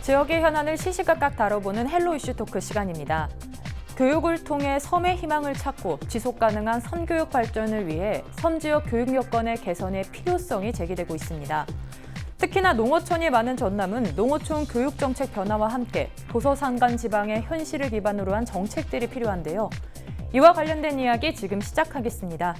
지역의 현안을 시시각각 다뤄보는 헬로 이슈 토크 시간입니다. 교육을 통해 섬의 희망을 찾고 지속 가능한 섬교육 발전을 위해 섬 지역 교육 여건의 개선의 필요성이 제기되고 있습니다. 특히나 농어촌이 많은 전남은 농어촌 교육 정책 변화와 함께 도서산간 지방의 현실을 기반으로 한 정책들이 필요한데요. 이와 관련된 이야기 지금 시작하겠습니다.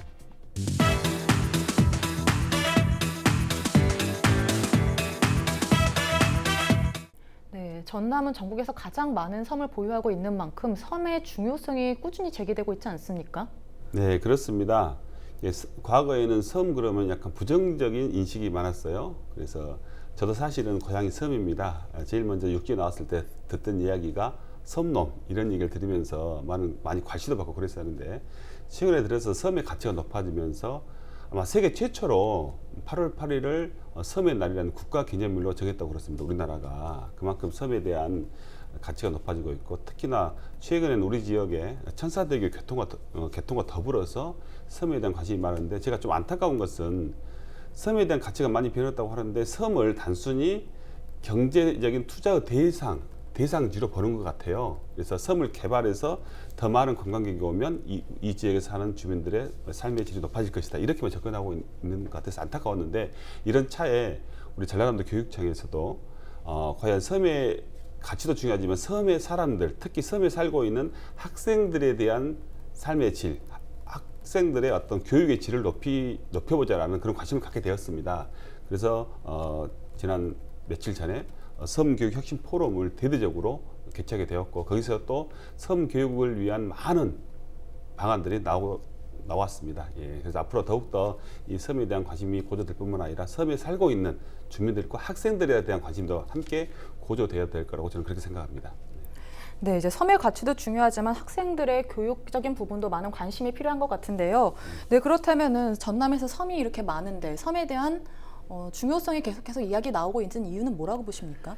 전남은 전국에서 가장 많은 섬을 보유하고 있는 만큼 섬의 중요성이 꾸준히 제기되고 있지 않습니까? 네, 그렇습니다. 과거에는 섬 그러면 약간 부정적인 인식이 많았어요. 그래서 저도 사실은 고향이 섬입니다. 제일 먼저 육지에 나왔을 때 듣던 이야기가 섬놈 이런 얘기를 들으면서 많이 과시도 받고 그랬었는데 최근에 들어서 섬의 가치가 높아지면서 아마 세계 최초로 8월 8일을 섬의 날이라는 국가 기념일로 정했다고 그렇습니다. 우리나라가 그만큼 섬에 대한 가치가 높아지고 있고 특히나 최근에는 우리 지역에 천사대교 개통과 더불어서 섬에 대한 관심이 많은데 제가 좀 안타까운 것은 섬에 대한 가치가 많이 변했다고 하는데 섬을 단순히 경제적인 투자의 대상지로 보는 것 같아요. 그래서 섬을 개발해서 더 많은 관광객이 오면 이 지역에 사는 주민들의 삶의 질이 높아질 것이다. 이렇게만 접근하고 있는 것 같아서 안타까웠는데 이런 차에 우리 전라남도 교육청에서도 과연 섬의 가치도 중요하지만 섬의 사람들, 특히 섬에 살고 있는 학생들에 대한 삶의 질, 학생들의 어떤 교육의 질을 높여보자라는 그런 관심을 갖게 되었습니다. 그래서 지난 며칠 전에 섬교육 혁신 포럼을 대대적으로 개최하게 되었고 거기서 또 섬교육을 위한 많은 방안들이 나왔습니다. 그래서 앞으로 더욱더 이 섬에 대한 관심이 고조될 뿐만 아니라 섬에 살고 있는 주민들과 학생들에 대한 관심도 함께 고조되어야 될 거라고 저는 그렇게 생각합니다. 네, 이제 섬의 가치도 중요하지만 학생들의 교육적인 부분도 많은 관심이 필요한 것 같은데요. 네, 그렇다면은 전남에서 섬이 이렇게 많은데 섬에 대한 중요성이 계속해서 이야기 나오고 있는 이유는 뭐라고 보십니까?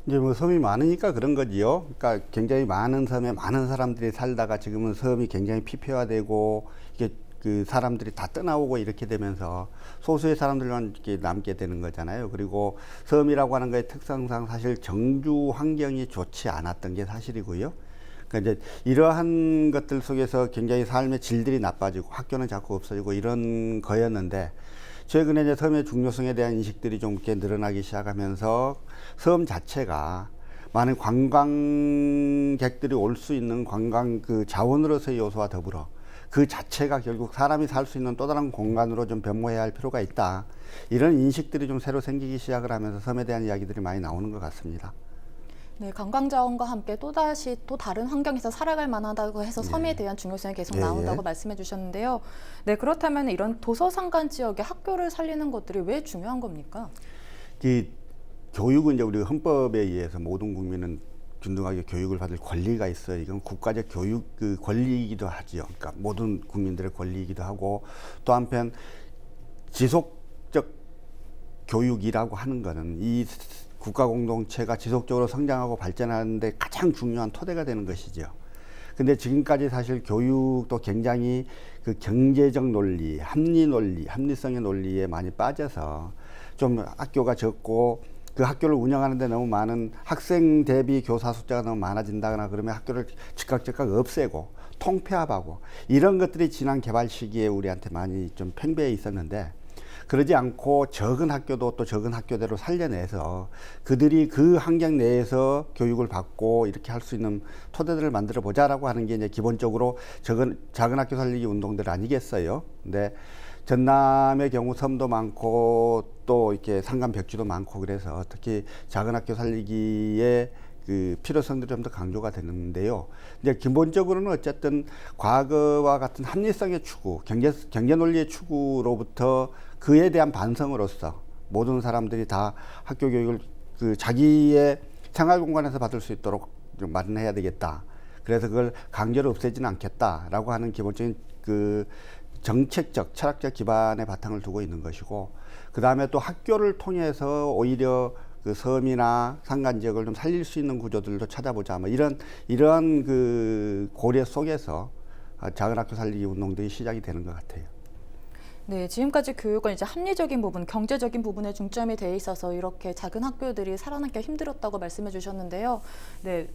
이제 뭐 섬이 많으니까 그런 거지요. 그러니까 굉장히 많은 섬에 많은 사람들이 살다가 지금은 섬이 굉장히 피폐화되고 이게 그 사람들이 다 떠나오고 이렇게 되면서 소수의 사람들만 이렇게 남게 되는 거잖아요. 그리고 섬이라고 하는 거의 특성상 사실 정주 환경이 좋지 않았던 게 사실이고요. 그러니까 이제 이러한 것들 속에서 굉장히 삶의 질들이 나빠지고 학교는 자꾸 없어지고 이런 거였는데 최근에 이제 섬의 중요성에 대한 인식들이 좀 이렇게 늘어나기 시작하면서 섬 자체가 많은 관광객들이 올 수 있는 관광 그 자원으로서의 요소와 더불어 그 자체가 결국 사람이 살 수 있는 또 다른 공간으로 좀 변모해야 할 필요가 있다. 이런 인식들이 좀 새로 생기기 시작을 하면서 섬에 대한 이야기들이 많이 나오는 것 같습니다. 네, 관광 자원과 함께 또다시 또 다른 환경에서 살아갈 만하다고 해서 섬에 대한 중요성이 계속 나온다고 말씀해 주셨는데요. 네, 그렇다면 이런 도서산간 지역의 학교를 살리는 것들이 왜 중요한 겁니까? 이 교육은 이제 우리 헌법에 의해서 모든 국민은 균등하게 교육을 받을 권리가 있어요. 이건 국가적 교육 그 권리이기도 하지요. 그러니까 모든 국민들의 권리이기도 하고 또 한편 지속적 교육이라고 하는 거는 이 국가 공동체가 지속적으로 성장하고 발전하는 데 가장 중요한 토대가 되는 것이죠. 근데 지금까지 사실 교육도 굉장히 그 경제적 논리, 합리성의 논리에 많이 빠져서 좀 학교가 적고 그 학교를 운영하는 데 너무 많은 학생 대비 교사 숫자가 너무 많아진다거나 그러면 학교를 즉각 없애고 통폐합하고 이런 것들이 지난 개발 시기에 우리한테 많이 좀 팽배해 있었는데 그러지 않고 적은 학교도 또 적은 학교대로 살려내서 그들이 그 환경 내에서 교육을 받고 이렇게 할 수 있는 토대들을 만들어 보자라고 하는 게 이제 기본적으로 작은 학교 살리기 운동들 아니겠어요. 근데 전남의 경우 섬도 많고 또 이렇게 산간 벽지도 많고 그래서 특히 작은 학교 살리기에 그 필요성들이 좀 더 강조가 되는데요. 이제 기본적으로는 어쨌든 과거와 같은 합리성의 추구, 경제 논리의 추구로부터 그에 대한 반성으로서 모든 사람들이 다 학교 교육을 그 자기의 생활 공간에서 받을 수 있도록 좀 마련해야 되겠다. 그래서 그걸 강제로 없애지는 않겠다라고 하는 기본적인 그 정책적, 철학적 기반의 바탕을 두고 있는 것이고, 그 다음에 또 학교를 통해서 오히려 그 섬이나 산간 지역을 좀 살릴 수 있는 구조들도 찾아보자. 뭐 이러한 그 고려 속에서 작은 학교 살리기 운동들이 시작이 되는 것 같아요. 네, 지금까지 교육은 이제 합리적인 부분, 경제적인 부분에 중점이 돼 있어서 이렇게 작은 학교들이 살아남기가 힘들었다고 말씀해 주셨는데요. 네,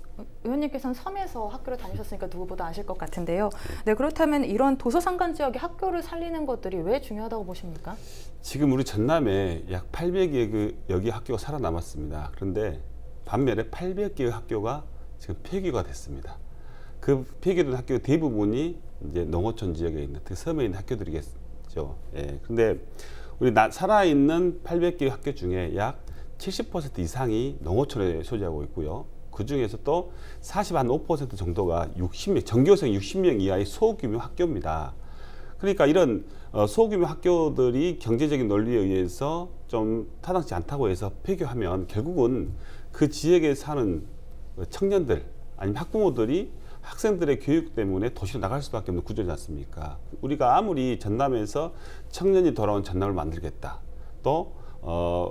의원님께서는 섬에서 학교를 다니셨으니까 누구보다 아실 것 같은데요. 네, 그렇다면 이런 도서상간 지역의 학교를 살리는 것들이 왜 중요하다고 보십니까? 지금 우리 전남에 약 800여 그 여기 학교가 살아남았습니다. 그런데 반면에 800개의 학교가 지금 폐교가 됐습니다. 그 폐교된 학교 대부분이 이제 농어촌 지역에 있는 그 섬에 있는 학교들이겠죠. 예. 근데 우리 살아있는 800개 학교 중에 약 70% 이상이 농어촌에 소재하고 있고요. 그 중에서 또 45% 정도가 60명, 전교생 60명 이하의 소규모 학교입니다. 그러니까 이런 소규모 학교들이 경제적인 논리에 의해서 좀 타당치 않다고 해서 폐교하면 결국은 그 지역에 사는 청년들 아니면 학부모들이 학생들의 교육 때문에 도시로 나갈 수밖에 없는 구조지 않습니까? 우리가 아무리 전남에서 청년이 돌아온 전남을 만들겠다. 또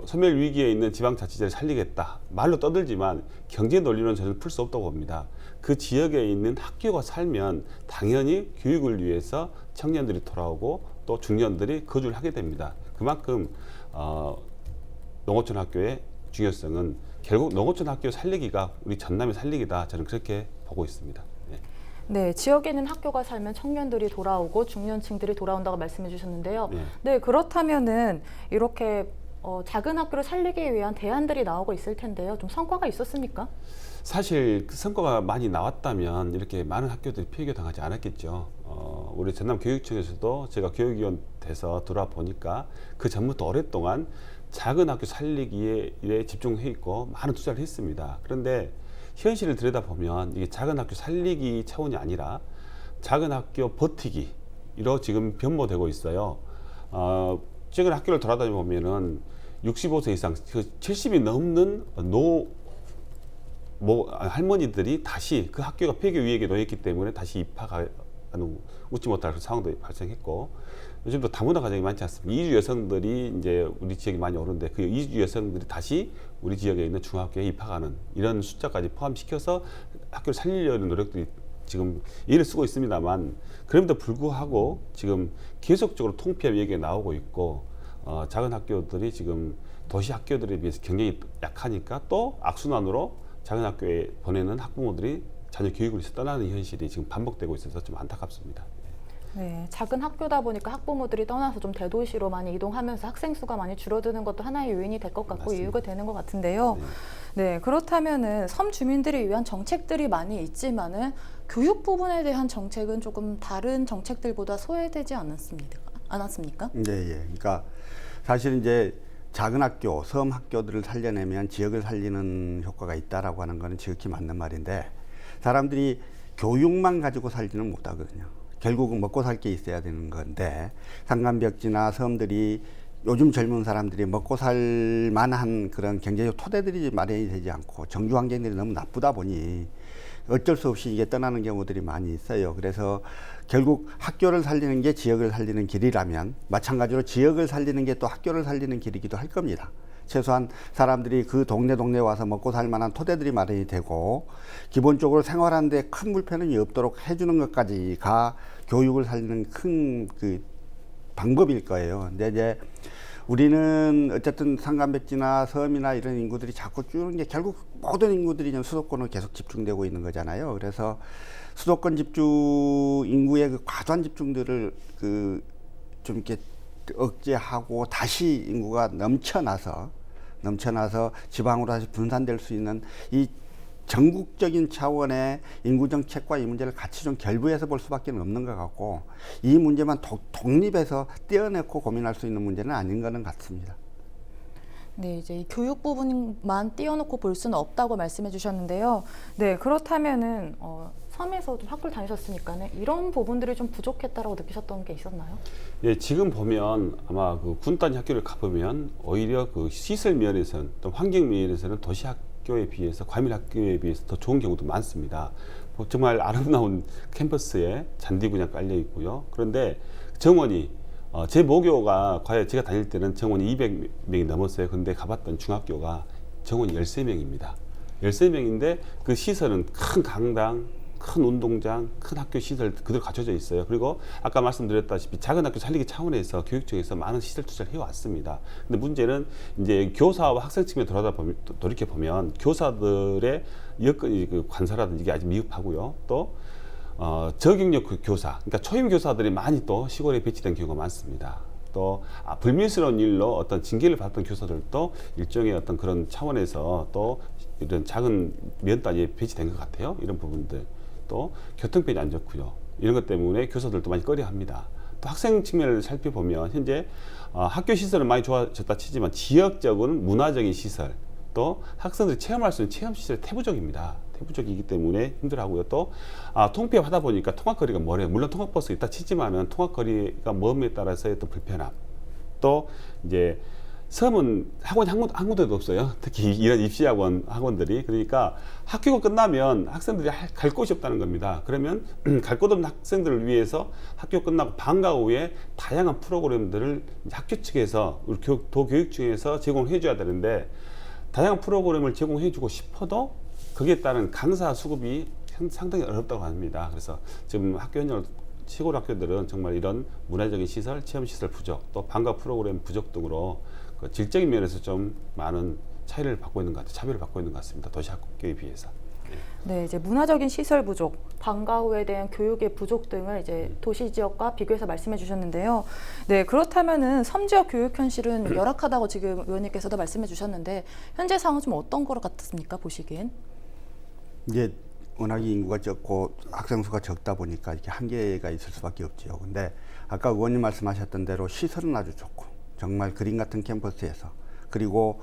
소멸 위기에 있는 지방자치제를 살리겠다. 말로 떠들지만 경제 논리로는 전혀 풀 수 없다고 봅니다. 그 지역에 있는 학교가 살면 당연히 교육을 위해서 청년들이 돌아오고 또 중년들이 거주를 하게 됩니다. 그만큼 농어촌 학교의 중요성은 결국 농어촌 학교 살리기가 우리 전남의 살리기다. 저는 그렇게 보고 있습니다. 네, 지역에 있는 학교가 살면 청년들이 돌아오고 중년층들이 돌아온다고 말씀해 주셨는데요. 네. 네, 그렇다면은 이렇게 작은 학교를 살리기 위한 대안들이 나오고 있을 텐데요. 좀 성과가 있었습니까? 사실 그 성과가 많이 나왔다면 이렇게 많은 학교들이 폐교당하지 않았겠죠. 우리 전남교육청에서도 제가 교육위원 돼서 돌아보니까 그 전부터 오랫동안 작은 학교 살리기에 집중해 있고 많은 투자를 했습니다. 그런데 현실을 들여다보면 이게 작은 학교 살리기 차원이 아니라 작은 학교 버티기로 지금 변모되고 있어요. 최근 학교를 돌아다니 보면은 65세 이상, 70이 넘는 할머니들이 다시 그 학교가 폐교 위기에 놓였기 때문에 다시 입학하는 웃지 못할 그 상황도 발생했고, 요즘도 다문화 가정이 많지 않습니까? 이주 여성들이 이제 우리 지역에 많이 오는데 그 이주 여성들이 다시 우리 지역에 있는 중학교에 입학하는 이런 숫자까지 포함시켜서 학교를 살리려는 노력들이 지금 애를 쓰고 있습니다만, 그럼에도 불구하고 지금 계속적으로 통폐합 얘기가 나오고 있고, 작은 학교들이 지금 도시 학교들에 비해서 경쟁이 약하니까 또 악순환으로 작은 학교에 보내는 학부모들이 자녀 교육을 위해서 떠나는 현실이 지금 반복되고 있어서 좀 안타깝습니다. 네, 작은 학교다 보니까 학부모들이 떠나서 좀 대도시로 많이 이동하면서 학생 수가 많이 줄어드는 것도 하나의 요인이 될 것 같고 맞습니다. 이유가 되는 것 같은데요. 네, 그렇다면은 섬 주민들을 위한 정책들이 많이 있지만은 교육 부분에 대한 정책은 조금 다른 정책들보다 소외되지 않았습니까? 네, 예. 그러니까 사실 이제 작은 학교, 섬 학교들을 살려내면 지역을 살리는 효과가 있다라고 하는 거는 지극히 맞는 말인데, 사람들이 교육만 가지고 살지는 못하거든요. 결국은 먹고 살 게 있어야 되는 건데, 산간벽지나 섬들이 요즘 젊은 사람들이 먹고 살 만한 그런 경제적 토대들이 마련이 되지 않고 정주 환경들이 너무 나쁘다 보니 어쩔 수 없이 이게 떠나는 경우들이 많이 있어요. 그래서 결국 학교를 살리는 게 지역을 살리는 길이라면 마찬가지로 지역을 살리는 게 또 학교를 살리는 길이기도 할 겁니다. 최소한 사람들이 그 동네 와서 먹고 살 만한 토대들이 마련이 되고 기본적으로 생활하는 데 큰 불편이 없도록 해주는 것까지가 교육을 살리는 큰 그 방법일 거예요. 근데 이제 우리는 어쨌든 산간백지나 섬이나 이런 인구들이 자꾸 줄는 게 결국 모든 인구들이 지금 수도권으로 계속 집중되고 있는 거잖아요. 그래서 수도권 집중 인구의 그 과도한 집중들을 좀 이렇게 억제하고 다시 인구가 넘쳐나서 지방으로 다시 분산될 수 있는 이 전국적인 차원의 인구 정책과 이 문제를 같이 좀 결부해서 볼 수밖에 없는 것 같고, 이 문제만 독립해서 떼어내고 고민할 수 있는 문제는 아닌 거는 같습니다. 네, 이제 교육 부분만 띄워놓고 볼 수는 없다고 말씀해 주셨는데요. 네, 그렇다면은 섬에서 좀 학교를 다니셨으니까는 이런 부분들이 좀 부족했다라고 느끼셨던 게 있었나요? 예, 지금 보면 아마 그 군 단위 학교를 가보면 오히려 그 시설 면에서는 또 환경 면에서는 도시 학교에 비해서 과밀 학교에 비해서 더 좋은 경우도 많습니다. 정말 아름다운 캠퍼스에 잔디 그냥 깔려 있고요. 그런데 정원이 제 모교가 과연 제가 다닐 때는 정원이 200명이 넘었어요. 근데 가봤던 중학교가 정원이 13명입니다. 13명인데 그 시설은 큰 강당, 큰 운동장, 큰 학교 시설 그대로 갖춰져 있어요. 그리고 아까 말씀드렸다시피 작은 학교 살리기 차원에서 교육청에서 많은 시설 투자를 해왔습니다. 근데 문제는 이제 교사와 학생 측면에 돌이켜 보면 교사들의 여건이 그 관사라든지 이게 아직 미흡하고요. 또 저경력 교사, 그러니까 초임 교사들이 많이 또 시골에 배치된 경우가 많습니다. 또 불미스러운 일로 어떤 징계를 받았던 교사들도 일종의 어떤 그런 차원에서 또 이런 작은 면단위에 배치된 것 같아요. 이런 부분들. 또 교통편이 안 좋고요. 이런 것 때문에 교사들도 많이 꺼려합니다. 또 학생 측면을 살펴보면 현재 학교 시설은 많이 좋아졌다 치지만 지역적인 문화적인 시설, 또 학생들이 체험할 수 있는 체험 시설이 태부적입니다. 태부적이기 때문에 힘들어하고요. 또 통폐합하다 보니까 통학거리가 멀어요. 물론 통학버스 있다 치지만은 통학거리가 먼에 따라서의 또 불편함. 또 이제 섬은 학원이 한 군데도 없어요. 특히 이런 입시학원 학원들이. 그러니까 학교가 끝나면 학생들이 갈 곳이 없다는 겁니다. 그러면 갈 곳 없는 학생들을 위해서 학교 끝나고 방과 후에 다양한 프로그램들을 학교 측에서 우리 도교육청에서 제공해 줘야 되는데, 다양한 프로그램을 제공해 주고 싶어도 거기에 따른 강사 수급이 상당히 어렵다고 합니다. 그래서 지금 학교 현장 시골 학교들은 정말 이런 문화적인 시설, 체험 시설 부족, 또 방과 프로그램 부족 등으로 그 질적인 면에서 좀 많은 차이를 받고 있는 것 같아요. 차별을 받고 있는 것 같습니다. 도시 학교에 비해서. 네, 이제 문화적인 시설 부족, 방과 후에 대한 교육의 부족 등을 이제 도시 지역과 비교해서 말씀해 주셨는데요. 네, 그렇다면은 섬 지역 교육 현실은 열악하다고 지금 의원님께서도 말씀해 주셨는데 현재 상황은 좀 어떤 것 같습니까, 보시기엔? 이제 워낙 인구가 적고 학생 수가 적다 보니까 이렇게 한계가 있을 수밖에 없죠. 근데 아까 의원님 말씀하셨던 대로 시설은 아주 좋고 정말 그림 같은 캠퍼스에서, 그리고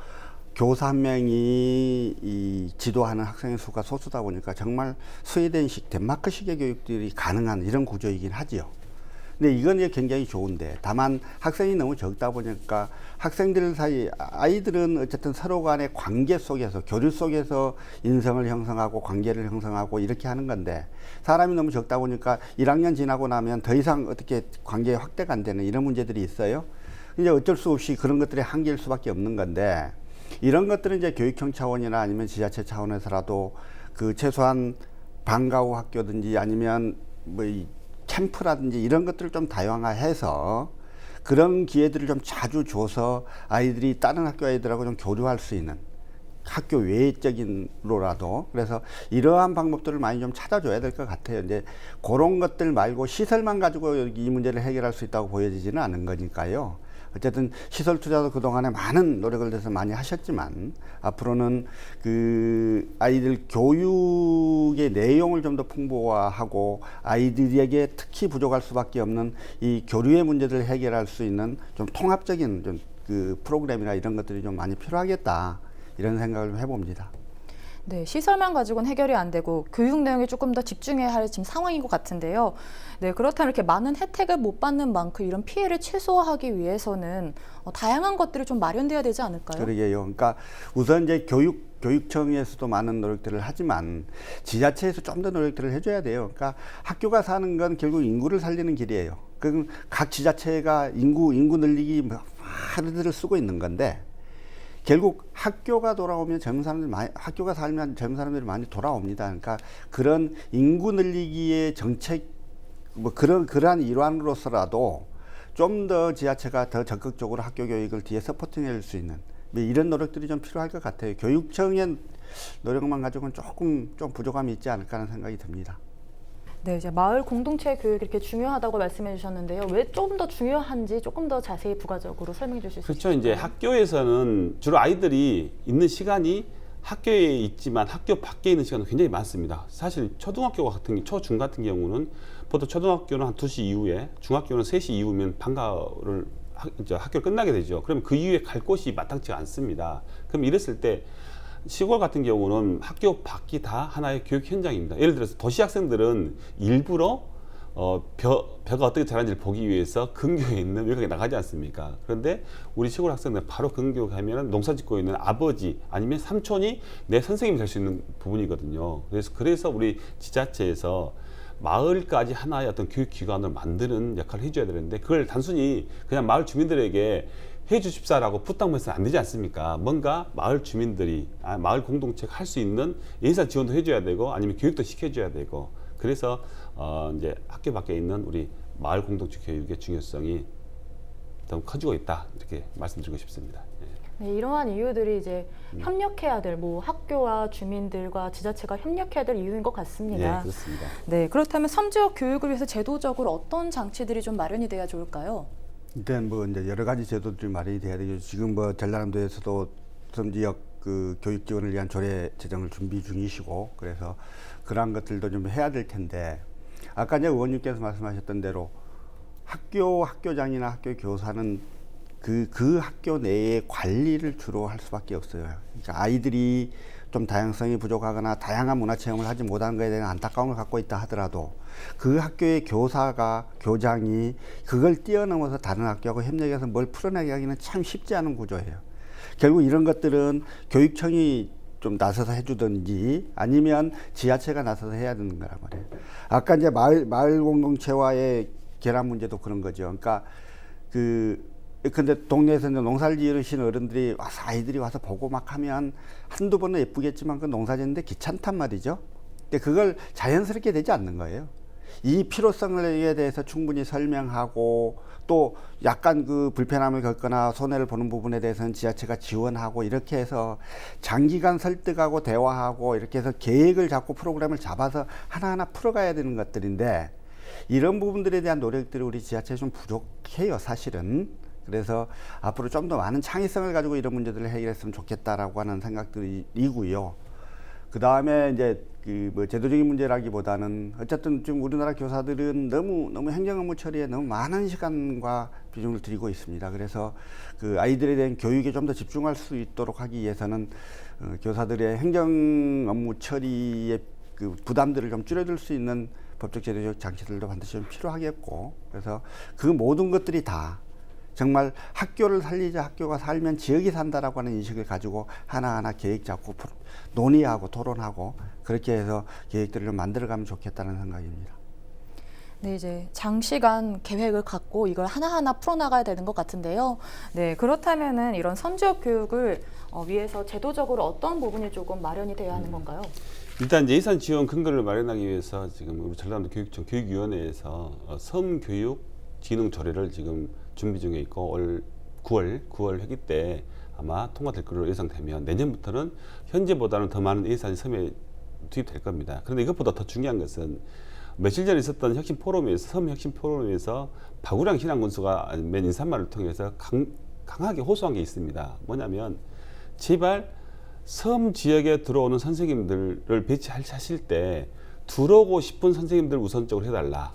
교사 한 명이 이 지도하는 학생의 수가 소수다 보니까 정말 스웨덴식, 덴마크식의 교육들이 가능한 이런 구조이긴 하지요. 근데 이건 이제 굉장히 좋은데, 다만 학생이 너무 적다 보니까 학생들 사이, 아이들은 어쨌든 서로 간의 관계 속에서, 교류 속에서 인성을 형성하고 관계를 형성하고 이렇게 하는 건데, 사람이 너무 적다 보니까 1학년 지나고 나면 더 이상 어떻게 관계 확대가 안 되는 이런 문제들이 있어요. 이제 어쩔 수 없이 그런 것들이 한계일 수밖에 없는 건데, 이런 것들은 이제 교육청 차원이나 아니면 지자체 차원에서라도 그 최소한 방과 후 학교든지 아니면 뭐 이 캠프라든지 이런 것들을 좀 다양화해서 그런 기회들을 좀 자주 줘서 아이들이 다른 학교 아이들하고 좀 교류할 수 있는, 학교 외적인로라도, 그래서 이러한 방법들을 많이 좀 찾아줘야 될 것 같아요. 이제 그런 것들 말고 시설만 가지고 이 문제를 해결할 수 있다고 보여지지는 않은 거니까요. 어쨌든 시설 투자도 그동안에 많은 노력을 해서 많이 하셨지만, 앞으로는 그 아이들 교육의 내용을 좀 더 풍부화하고 아이들에게 특히 부족할 수밖에 없는 이 교류의 문제들을 해결할 수 있는 좀 통합적인 좀 그 프로그램이나 이런 것들이 좀 많이 필요하겠다, 이런 생각을 좀 해봅니다. 네, 시설만 가지고는 해결이 안 되고 교육 내용에 조금 더 집중해야 할 지금 상황인 것 같은데요. 네, 그렇다면 이렇게 많은 혜택을 못 받는 만큼 이런 피해를 최소화하기 위해서는 다양한 것들이 좀 마련돼야 되지 않을까요? 그러게요. 그러니까 우선 이제 교육청에서도 많은 노력들을 하지만 지자체에서 좀 더 노력들을 해줘야 돼요. 그러니까 학교가 사는 건 결국 인구를 살리는 길이에요. 그럼 각 지자체가 인구 늘리기 하루들을 쓰고 있는 건데, 결국 학교가 돌아오면 젊은 사람들이 많이, 학교가 살면 젊은 사람들이 많이 돌아옵니다. 그러니까 그런 인구 늘리기의 정책, 뭐 그러한 일환으로서라도 좀 더 지자체가 더 적극적으로 학교 교육을 뒤에 서포팅해 줄 수 있는 뭐 이런 노력들이 좀 필요할 것 같아요. 교육청의 노력만 가지고는 조금 좀 부족함이 있지 않을까 하는 생각이 듭니다. 네, 이제 마을 공동체 교육이 이렇게 중요하다고 말씀해 주셨는데요. 왜 좀 더 중요한지 조금 더 자세히 부가적으로 설명해 주실 수 있을까요? 그렇죠. 이제 학교에서는 주로 아이들이 있는 시간이 학교에 있지만 학교 밖에 있는 시간은 굉장히 많습니다. 사실 초등학교 같은 초중 같은 경우는 보통 초등학교는 한 2시 이후에, 중학교는 3시 이후면 방과를 학교를 끝나게 되죠. 그러면 그 이후에 갈 곳이 마땅치가 않습니다. 그럼 이랬을 때 시골 같은 경우는 학교 밖이 다 하나의 교육 현장입니다. 예를 들어서 도시 학생들은 일부러 벼가 어떻게 자라는지를 보기 위해서 근교에 있는 외곽에 나가지 않습니까? 그런데 우리 시골 학생들은 바로 근교 가면은 농사 짓고 있는 아버지 아니면 삼촌이 내 선생님이 될 수 있는 부분이거든요. 그래서 우리 지자체에서 마을까지 하나의 어떤 교육기관을 만드는 역할을 해줘야 되는데, 그걸 단순히 그냥 마을 주민들에게 해주십사라고 부탁해서는 안 되지 않습니까? 뭔가 마을 주민들이, 마을 공동체가 할 수 있는 예산 지원도 해줘야 되고, 아니면 교육도 시켜줘야 되고, 그래서 이제 학교 밖에 있는 우리 마을 공동체 교육의 중요성이 더 커지고 있다 이렇게 말씀드리고 싶습니다. 예. 네, 이러한 이유들이 이제 협력해야 될, 뭐 학교와 주민들과 지자체가 협력해야 될 이유인 것 같습니다. 네, 그렇습니다. 네, 그렇다면 섬지역 교육을 위해서 제도적으로 어떤 장치들이 좀 마련이 돼야 좋을까요? 일단 뭐 이제 여러 가지 제도들이 마련이 돼야 되죠. 지금 뭐 전라남도에서도 섬지역 그 교육 지원을 위한 조례 제정을 준비 중이시고, 그래서 그러한 것들도 좀 해야 될 텐데, 아까 이제 의원님께서 말씀하셨던 대로 학교장이나 학교 교사는 그 학교 내의 관리를 주로 할 수밖에 없어요. 그러니까 아이들이 좀 다양성이 부족하거나 다양한 문화 체험을 하지 못한 것에 대한 안타까움을 갖고 있다 하더라도 그 학교의 교장이 그걸 뛰어넘어서 다른 학교하고 협력해서 뭘 풀어내기 하기는 참 쉽지 않은 구조예요. 결국 이런 것들은 교육청이 좀 나서서 해주든지 아니면 지자체가 나서서 해야 되는 거란 말이에요. 아까 이제 마을 공동체와의 결합 문제도 그런 거죠. 그러니까 근데 동네에서 이제 농사를 지으신 어른들이 와서 아이들이 와서 보고 막 하면 한두 번은 예쁘겠지만 그 농사 짓는데 귀찮단 말이죠. 근데 그걸 자연스럽게 되지 않는 거예요. 이 필요성에 대해서 충분히 설명하고 또 약간 그 불편함을 겪거나 손해를 보는 부분에 대해서는 지자체가 지원하고 이렇게 해서 장기간 설득하고 대화하고 이렇게 해서 계획을 잡고 프로그램을 잡아서 하나하나 풀어가야 되는 것들인데 이런 부분들에 대한 노력들이 우리 지자체에 좀 부족해요, 사실은. 그래서 앞으로 좀 더 많은 창의성을 가지고 이런 문제들을 해결했으면 좋겠다라고 하는 생각들이고요. 그 다음에 이제 그 뭐 제도적인 문제라기보다는 어쨌든 지금 우리나라 교사들은 너무 행정 업무 처리에 너무 많은 시간과 비중을 들이고 있습니다. 그래서 그 아이들에 대한 교육에 좀 더 집중할 수 있도록 하기 위해서는 교사들의 행정 업무 처리의 그 부담들을 좀 줄여줄 수 있는 법적 제도적 장치들도 반드시 좀 필요하겠고, 그래서 그 모든 것들이 다 정말 학교를 살리자, 학교가 살면 지역이 산다라고 하는 인식을 가지고 하나하나 계획 잡고 논의하고 토론하고 그렇게 해서 계획들을 좀 만들어가면 좋겠다는 생각입니다. 네, 이제 장시간 계획을 갖고 이걸 하나하나 풀어나가야 되는 것 같은데요. 네, 그렇다면은 이런 섬지역 교육을 위해서 제도적으로 어떤 부분이 조금 마련이 돼야 하는 건가요? 일단 예산 지원 근거를 마련하기 위해서 지금 우리 전라남도 교육청 교육위원회에서 섬교육 진흥 조례를 지금 준비 중에 있고 올 9월 회기 때 아마 통과될 것으로 예상되면 내년부터는 현재보다는 더 많은 예산이 섬에 투입될 겁니다. 그런데 이것보다 더 중요한 것은 며칠 전에 있었던 혁신 포럼에서 섬 혁신 포럼에서 박우량 신앙군수가 맨 인사말을 통해서 강하게 호소한 게 있습니다. 뭐냐면 제발 섬 지역에 들어오는 선생님들을 배치하실 때 들어오고 싶은 선생님들 우선적으로 해달라.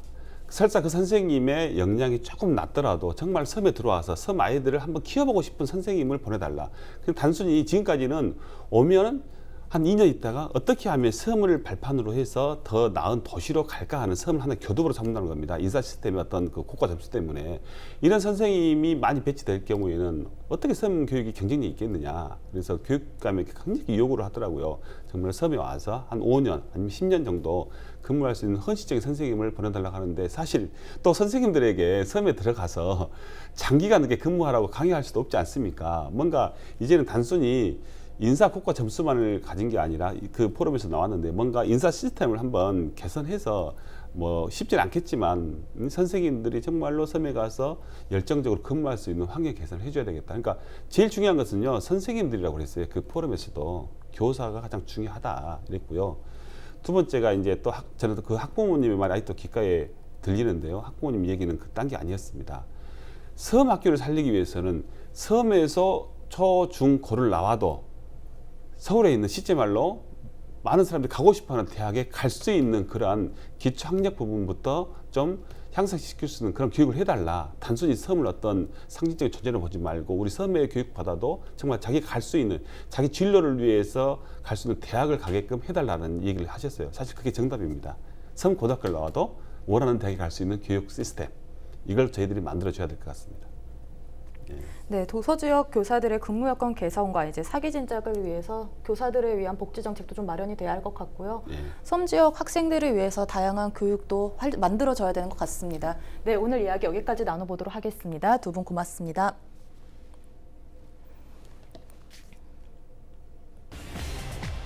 설사 그 선생님의 역량이 조금 낮더라도 정말 섬에 들어와서 섬 아이들을 한번 키워보고 싶은 선생님을 보내달라. 그냥 단순히 지금까지는 오면 한 2년 있다가 어떻게 하면 섬을 발판으로 해서 더 나은 도시로 갈까 하는 섬을 하나 교도부로 삼는다는 겁니다. 인사 시스템의 어떤 그 고가 점수 때문에. 이런 선생님이 많이 배치될 경우에는 어떻게 섬 교육이 경쟁력이 있겠느냐. 그래서 교육감에 굉장히 요구를 하더라고요. 정말 섬에 와서 한 5년 아니면 10년 정도 근무할 수 있는 헌신적인 선생님을 보내달라고 하는데, 사실 또 선생님들에게 섬에 들어가서 장기간 이렇게 근무하라고 강요할 수도 없지 않습니까? 뭔가 이제는 단순히 인사 국가 점수만을 가진 게 아니라 그 포럼에서 나왔는데 뭔가 인사 시스템을 한번 개선해서 뭐 쉽지는 않겠지만 선생님들이 정말로 섬에 가서 열정적으로 근무할 수 있는 환경 개선을 해줘야 되겠다. 그러니까 제일 중요한 것은요, 선생님들이라고 그랬어요. 그 포럼에서도 교사가 가장 중요하다 그랬고요. 두 번째가 이제 또 저는 그 학부모님의 말이 아직도 귓가에 들리는데요. 학부모님 얘기는 그딴 게 아니었습니다. 섬 학교를 살리기 위해서는 섬에서 초, 중, 고를 나와도 서울에 있는 실제말로 많은 사람들이 가고 싶어하는 대학에 갈 수 있는 그러한 기초학력 부분부터 좀 향상시킬 수 있는 그런 교육을 해달라. 단순히 섬을 어떤 상징적인 존재로 보지 말고 우리 섬에 교육받아도 정말 자기가 갈 수 있는, 자기 진로를 위해서 갈 수 있는 대학을 가게끔 해달라는 얘기를 하셨어요. 사실 그게 정답입니다. 섬 고등학교를 나와도 원하는 대학에 갈 수 있는 교육 시스템, 이걸 저희들이 만들어줘야 될 것 같습니다. 네, 도서지역 교사들의 근무 여건 개선과 이제 사기 진작을 위해서 교사들을 위한 복지 정책도 좀 마련이 돼야 할 것 같고요. 섬 지역 학생들을 위해서 다양한 교육도 만들어져야 되는 것 같습니다. 네, 오늘 이야기 여기까지 나눠보도록 하겠습니다. 두 분 고맙습니다.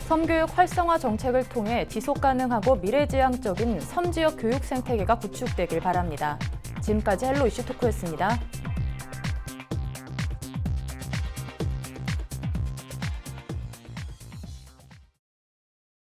섬교육 활성화 정책을 통해 지속 가능하고 미래지향적인 섬 지역 교육 생태계가 구축되길 바랍니다. 지금까지 헬로 이슈 토크였습니다.